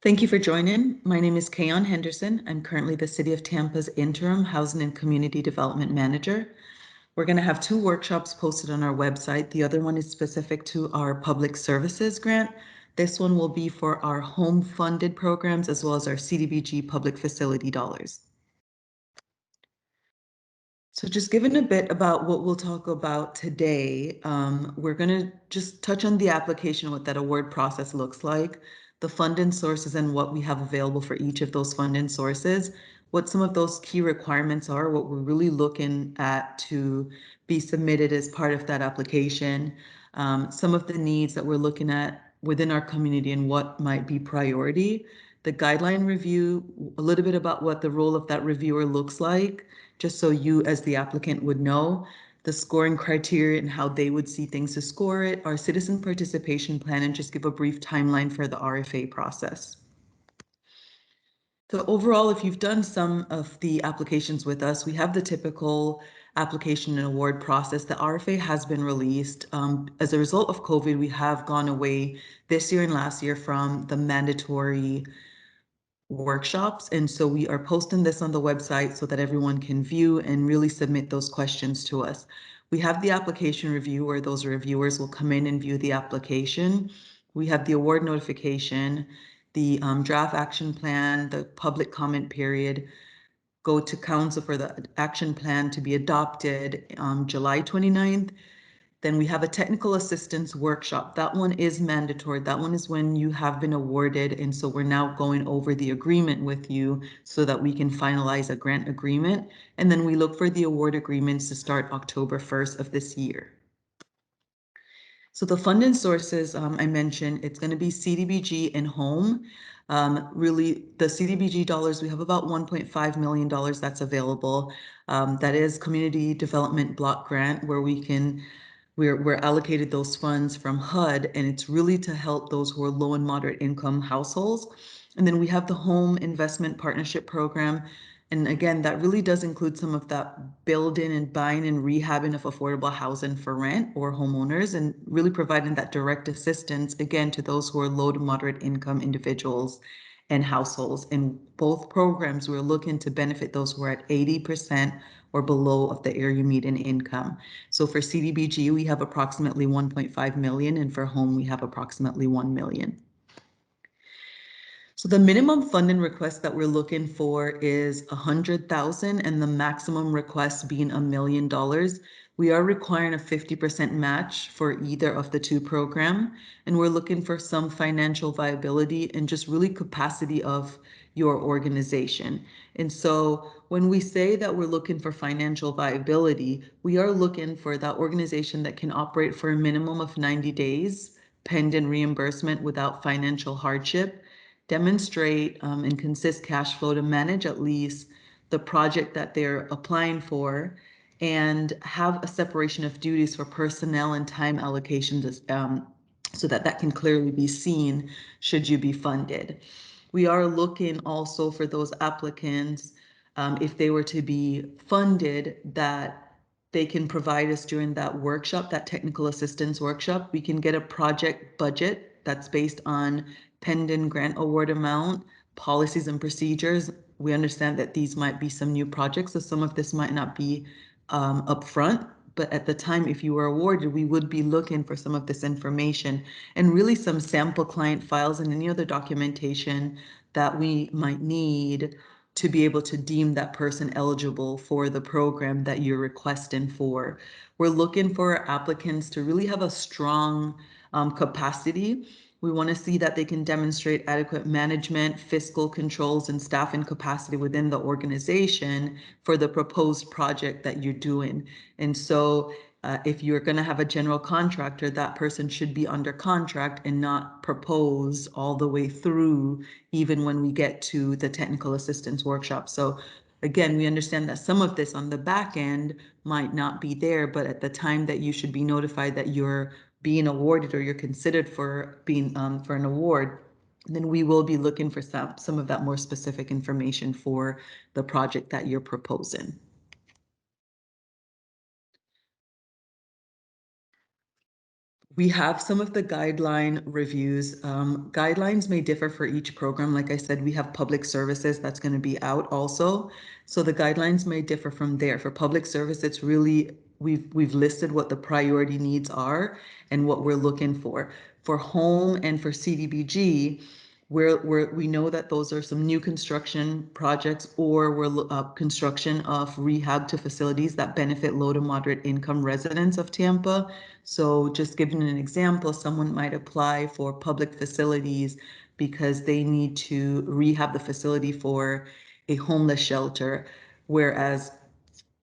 Thank you for joining. My name is Kayon Henderson. I'm currently the City of Tampa's Interim Housing and Community Development Manager. We're going to have 2 workshops posted on our website. The other one is specific to our public services grant. This one will be for our home funded programs as well as our CDBG public facility dollars. So just given a bit about what we'll talk about today, we're going to just touch on the application, what that award process looks like, the funding sources and what we have available for each of those funding sources, what some of those key requirements are, what we're really looking at to be submitted as part of that application, some of the needs that we're looking at within our community and what might be priority, the guideline review, a little bit about what the role of that reviewer looks like, just so you as the applicant would know, the scoring criteria and how they would see things to score it, our citizen participation plan, and just give a brief timeline for the RFA process. So overall, if you've done some of the applications with us, we have the typical application and award process. The RFA has been released. As a result of COVID, we have gone away this year and last year from the mandatory workshops. And so we are posting this on the website so that everyone can view and really submit those questions to us. We have the application review where those reviewers will come in and view the application. We have the award notification, the draft action plan, the public comment period, go to council for the action plan to be adopted July 29th. Then we have a technical assistance workshop. That one is mandatory. That one is when you have been awarded. And so we're now going over the agreement with you so that we can finalize a grant agreement. And then we look for the award agreements to start October 1st of this year. So the funding sources I mentioned, it's going to be CDBG and home. Really, the CDBG dollars, we have about $1.5 million that's available. That is community development block grant where we're allocated those funds from HUD, and it's really to help those who are low and moderate income households. And then we have the Home Investment Partnership Program. And again, that really does include some of that building and buying and rehabbing of affordable housing for rent or homeowners, and really providing that direct assistance, again, to those who are low to moderate income individuals and households. In both programs, we're looking to benefit those who are at 80% or below of the area median income. So for CDBG, we have approximately 1.5 million, and for home, we have approximately 1 million. So the minimum funding request that we're looking for is 100,000, and the maximum request being $1 million. We are requiring a 50% match for either of the 2 programs, and we're looking for some financial viability and just really capacity of your organization. And so when we say that we're looking for financial viability, we are looking for that organization that can operate for a minimum of 90 days, pending reimbursement without financial hardship, demonstrate and consist cash flow to manage at least the project that they're applying for, and have a separation of duties for personnel and time allocations so that that can clearly be seen should you be funded. We are looking also for those applicants, if they were to be funded, that they can provide us during that workshop, that technical assistance workshop. We can get a project budget that's based on pending grant award amount, policies and procedures. We understand that these might be some new projects, so some of this might not be upfront, but at the time, if you were awarded, we would be looking for some of this information and really some sample client files and any other documentation that we might need to be able to deem that person eligible for the program that you're requesting for. We're looking for applicants to really have a strong capacity. We want to see that they can demonstrate adequate management, fiscal controls, and staffing capacity within the organization for the proposed project that you're doing. And so if you're going to have a general contractor, that person should be under contract and not propose all the way through, even when we get to the technical assistance workshop. So again, we understand that some of this on the back end might not be there, but at the time that you should be notified that you're being awarded or you're considered for being for an award, then we will be looking for some of that more specific information for the project that you're proposing. We have some of the guideline reviews. Guidelines may differ for each program. Like I said, we have public services that's going to be out also. So the guidelines may differ from there. For public service, it's really, we've listed what the priority needs are and what we're looking for. For home and for CDBG, we know that those are some new construction projects, or we're construction of rehab to facilities that benefit low to moderate income residents of Tampa. So just giving an example, someone might apply for public facilities because they need to rehab the facility for a homeless shelter, whereas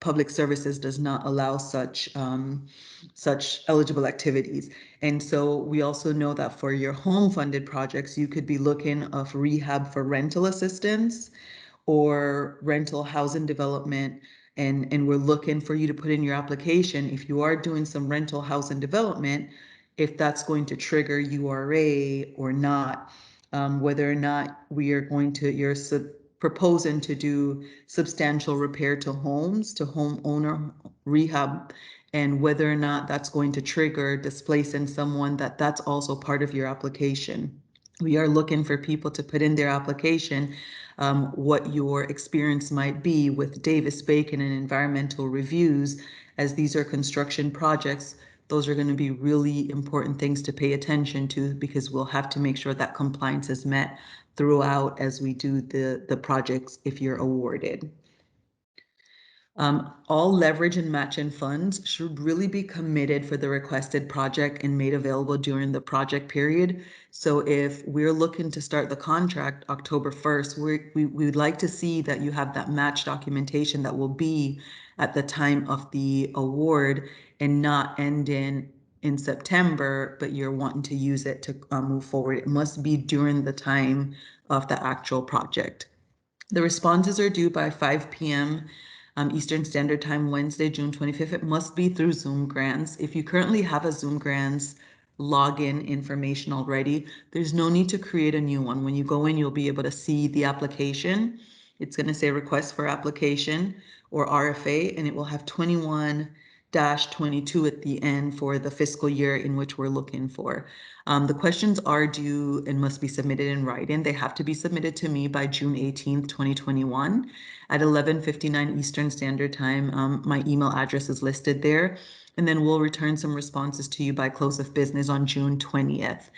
public services does not allow such eligible activities. And so we also know that for your home funded projects, you could be looking of rehab for rental assistance or rental housing development. And we're looking for you to put in your application, if you are doing some rental housing development, if that's going to trigger URA or not, whether or not we are going to, you're proposing to do substantial repair to homes, to homeowner rehab, and whether or not that's going to trigger displacing someone, that's also part of your application. We are looking for people to put in their application what your experience might be with Davis-Bacon and environmental reviews, as these are construction projects. Those are going to be really important things to pay attention to, because we'll have to make sure that compliance is met throughout as we do the projects if you're awarded. All leverage and match-in funds should really be committed for the requested project and made available during the project period. So if we're looking to start the contract October 1st, we would like to see that you have that match documentation that will be at the time of the award and not end in September, but you're wanting to use it to move forward. It must be during the time of the actual project. The responses are due by 5 p.m. Eastern Standard Time, Wednesday, June 25th. It must be through Zoom Grants. If you currently have a Zoom Grants login information already, there's no need to create a new one. When you go in, you'll be able to see the application. It's going to say request for application or RFA, and it will have 21-22 at the end for the fiscal year in which we're looking for. The questions are due and must be submitted in writing. They have to be submitted to me by June 18th, 2021 at 11:59 Eastern Standard Time. My email address is listed there, and then we'll return some responses to you by close of business on June 20th.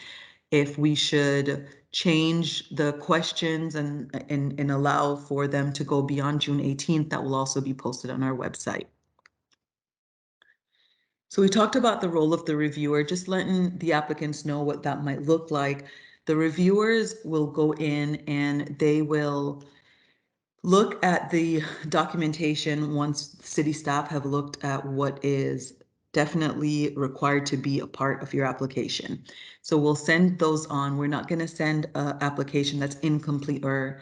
If we should change the questions and allow for them to go beyond June 18th, that will also be posted on our website. So we talked about the role of the reviewer, just letting the applicants know what that might look like. The reviewers will go in and they will look at the documentation once city staff have looked at what is definitely required to be a part of your application. So we'll send those on. We're not going to send an application that's incomplete or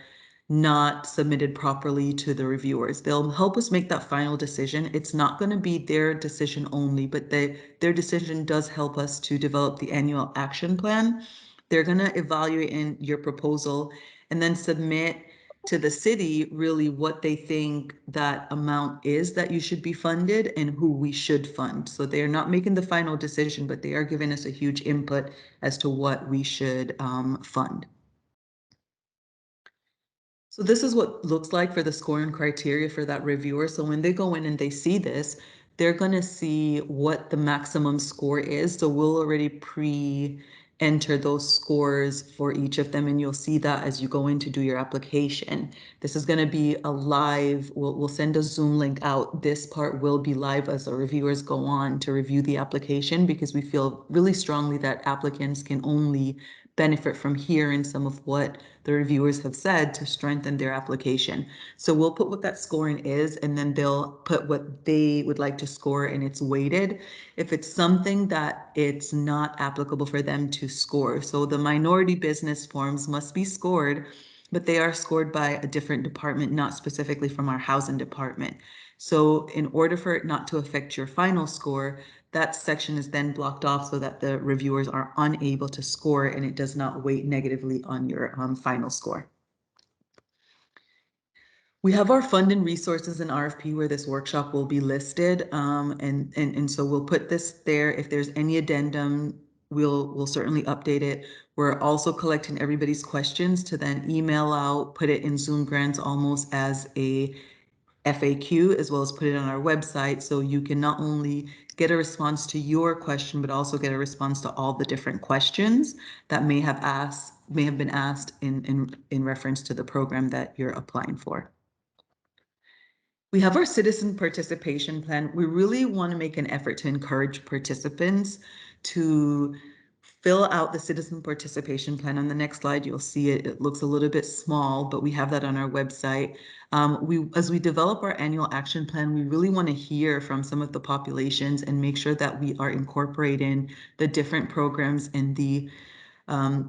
not submitted properly to the reviewers. They'll help us make that final decision. It's not going to be their decision only, but their decision does help us to develop the annual action plan. They're going to evaluate in your proposal and then submit to the city really what they think that amount is that you should be funded and who we should fund. So they're not making the final decision, but they are giving us a huge input as to what we should fund. So this is what looks like for the scoring criteria for that reviewer. So when they go in and they see this, they're going to see what the maximum score is. So we'll already pre-enter those scores for each of them, and you'll see that as you go in to do your application. This is going to be a live, we'll send a Zoom link out. This part will be live as the reviewers go on to review the application, because we feel really strongly that applicants can only benefit from hearing some of what the reviewers have said to strengthen their application. So we'll put what that scoring is, and then they'll put what they would like to score, and it's weighted. If it's something that it's not applicable for them to score. So the minority business forms must be scored, but they are scored by a different department, not specifically from our housing department. So in order for it not to affect your final score, that section is then blocked off so that the reviewers are unable to score and it does not weight negatively on your final score. We have our fund and resources in RFP where this workshop will be listed, and so we'll put this there. If there's any addendum we'll certainly update it. We're also collecting everybody's questions to then email out, put it in Zoom Grants almost as a FAQ, as well as put it on our website, so you can not only get a response to your question, but also get a response to all the different questions that may have been asked in reference to the program that you're applying for. We have our citizen participation plan. We really want to make an effort to encourage participants to fill out the citizen participation plan. On the next slide, you'll see it. It looks a little bit small, but we have that on our website. As we develop our annual action plan, we really want to hear from some of the populations and make sure that we are incorporating the different programs and the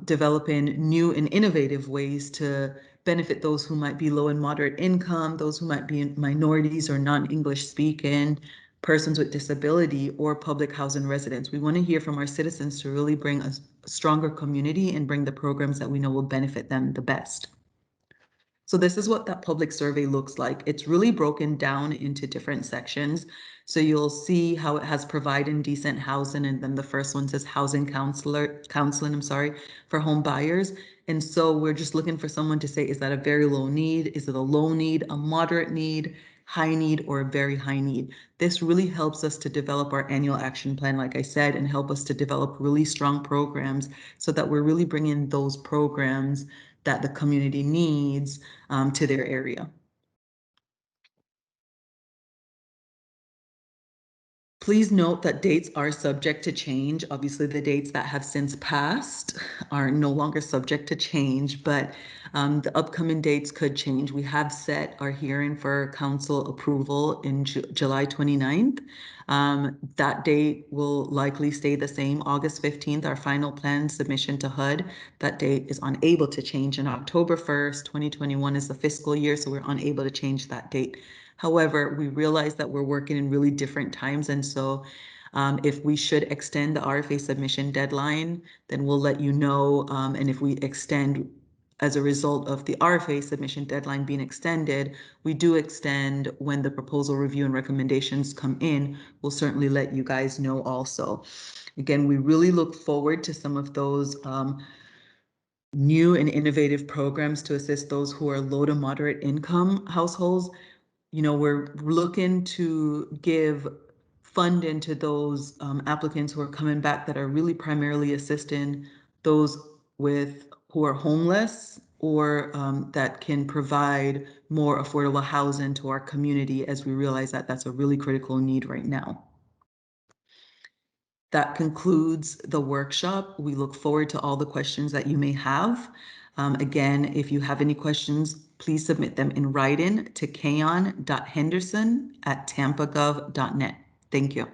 developing new and innovative ways to benefit those who might be low and moderate income, those who might be minorities or non-English speaking, persons with disability, or public housing residents. We want to hear from our citizens to really bring a stronger community and bring the programs that we know will benefit them the best. So this is what that public survey looks like. It's really broken down into different sections. So you'll see how it has providing decent housing, and then the first one says counseling, for home buyers. And so we're just looking for someone to say, is that a very low need? Is it a low need, a moderate need, high need, or a very high need? This really helps us to develop our annual action plan, like I said, and help us to develop really strong programs so that we're really bringing those programs that the community needs to their area. Please note that dates are subject to change. Obviously, the dates that have since passed are no longer subject to change, but the upcoming dates could change. We have set our hearing for council approval in July 29th. That date will likely stay the same, August 15th, our final plan submission to HUD. That date is unable to change, and October 1st, 2021 is the fiscal year, so we're unable to change that date. However, we realize that we're working in really different times, and so if we should extend the RFA submission deadline, then we'll let you know. And if we extend as a result of the RFA submission deadline being extended, we do extend when the proposal review and recommendations come in. We'll certainly let you guys know also. Again, we really look forward to some of those new and innovative programs to assist those who are low to moderate income households. You know, we're looking to give funding to those applicants who are coming back that are really primarily assisting those who are homeless, or that can provide more affordable housing to our community, as we realize that that's a really critical need right now. That concludes the workshop. We look forward to all the questions that you may have. Again, if you have any questions, please submit them in writing to kayon.henderson@tampagov.net. Thank you.